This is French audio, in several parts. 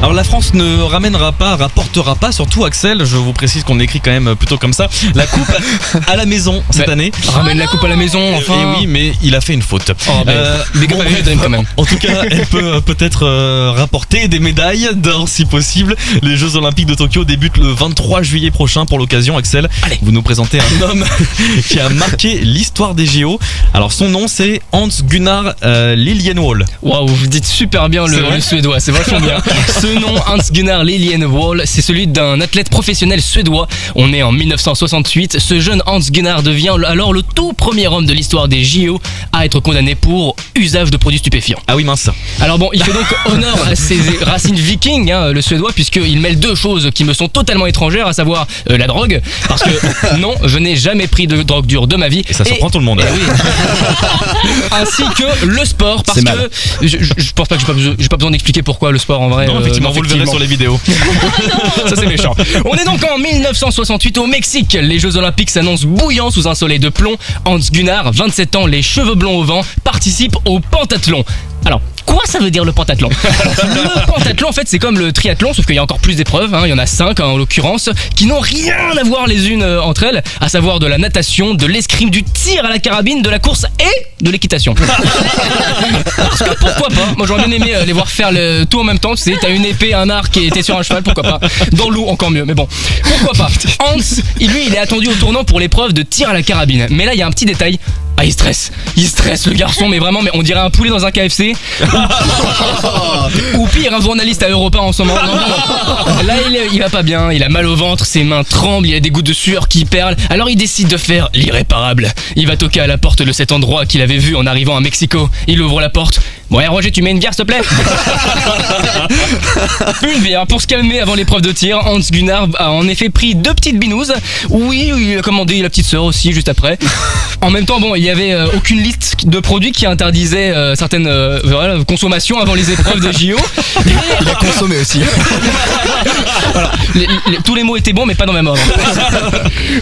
Alors la France ne rapportera pas, surtout Axel, je vous précise qu'on écrit quand même plutôt comme ça, la coupe à la maison cette année. Ramène la coupe à la maison, enfin. Et oui, mais il a fait une faute. Quand même. En tout cas, elle peut peut-être rapporter des médailles d'or si possible. Les Jeux Olympiques de Tokyo débutent le 23 juillet prochain. Pour l'occasion, Axel, vous nous présentez un homme qui a marqué l'histoire des JO. Alors son nom c'est Hans Gunnar Liljenwall. Waouh, vous dites super bien le suédois, c'est vachement bien. Ce nom, Hans Gunnar Liljenwall, c'est celui d'un athlète professionnel suédois. On est en 1968. Ce jeune Hans Gunnar devient alors le tout premier homme de l'histoire des JO à être condamné pour usage de produits stupéfiants. Ah oui, mince. Alors bon, il fait donc honneur à ses racines vikings, le suédois, puisqu'il mêle deux choses qui me sont totalement étrangères, à savoir la drogue, parce que non, je n'ai jamais pris de drogue dure de ma vie. Et ça surprend tout le monde. Oui. Ainsi que le sport, parce que je pense pas que j'ai pas besoin d'expliquer pourquoi le sport en vrai. Non, effectivement, vous le verrez sur les vidéos. Ça c'est méchant. On est donc en 1968 au Mexique. Les Jeux Olympiques s'annoncent bouillants sous un soleil de plomb. Hans Gunnar, 27 ans, les cheveux blonds au vent, participe au pentathlon. Alors, quoi ça veut dire le pentathlon? Le pentathlon en fait c'est comme le triathlon, sauf qu'il y a encore plus d'épreuves, il y en a 5 en l'occurrence, qui n'ont rien à voir les unes entre elles, à savoir de la natation, de l'escrime, du tir à la carabine, de la course et de l'équitation. Parce que pourquoi pas? Moi j'aurais bien aimé les voir faire tout en même temps, tu sais, t'as une épée, un arc et t'es sur un cheval, pourquoi pas? Dans l'eau encore mieux, mais bon, pourquoi pas? Hans, lui il est attendu au tournant pour l'épreuve de tir à la carabine, mais là il y a un petit détail. Ah, il stresse le garçon, mais vraiment, mais on dirait un poulet dans un KFC. Ou pire, un journaliste à Europe 1 en ce moment. Là, il va pas bien, il a mal au ventre, ses mains tremblent, il a des gouttes de sueur qui perlent. Alors il décide de faire l'irréparable. Il va toquer à la porte de cet endroit qu'il avait vu en arrivant à Mexico. Il ouvre la porte. Bon, Roger, tu mets une bière, s'il te plaît? Une bière. Pour se calmer avant l'épreuve de tir, Hans Gunnar a en effet pris 2 petites binouses. Oui, il a commandé la petite sœur aussi, juste après. En même temps, bon, il y avait aucune liste de produits qui interdisait certaines consommations avant les épreuves de JO. Il a consommé aussi. Voilà. Tous les mots étaient bons, mais pas dans le même ordre.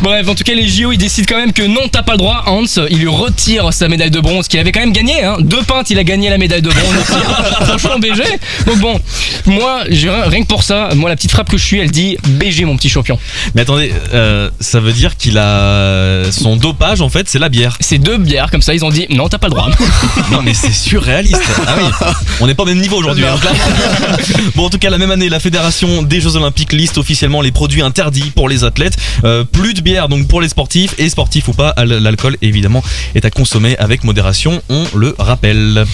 Bref, en tout cas, les JO, ils décident quand même que non, t'as pas le droit. Hans, il lui retire sa médaille de bronze qu'il avait quand même gagné. 2 pintes, il a gagné la médaille de bronze aussi. Franchement, BG. Donc bon, moi, rien que pour ça, moi, la petite frappe que je suis, elle dit BG, mon petit champion. Mais attendez, ça veut dire qu'il a son dopage en fait, c'est la bière. C'est 2 bières comme ça, ils ont dit non, t'as pas le droit. Non mais c'est surréaliste. Ah oui, on n'est pas au même niveau aujourd'hui. Bon, en tout cas, la même année, la Fédération des Jeux Olympiques liste officiellement les produits interdits pour les athlètes. Plus de bière donc pour les sportifs, et sportifs ou pas, l'alcool évidemment est à consommer avec modération, on le rappelle.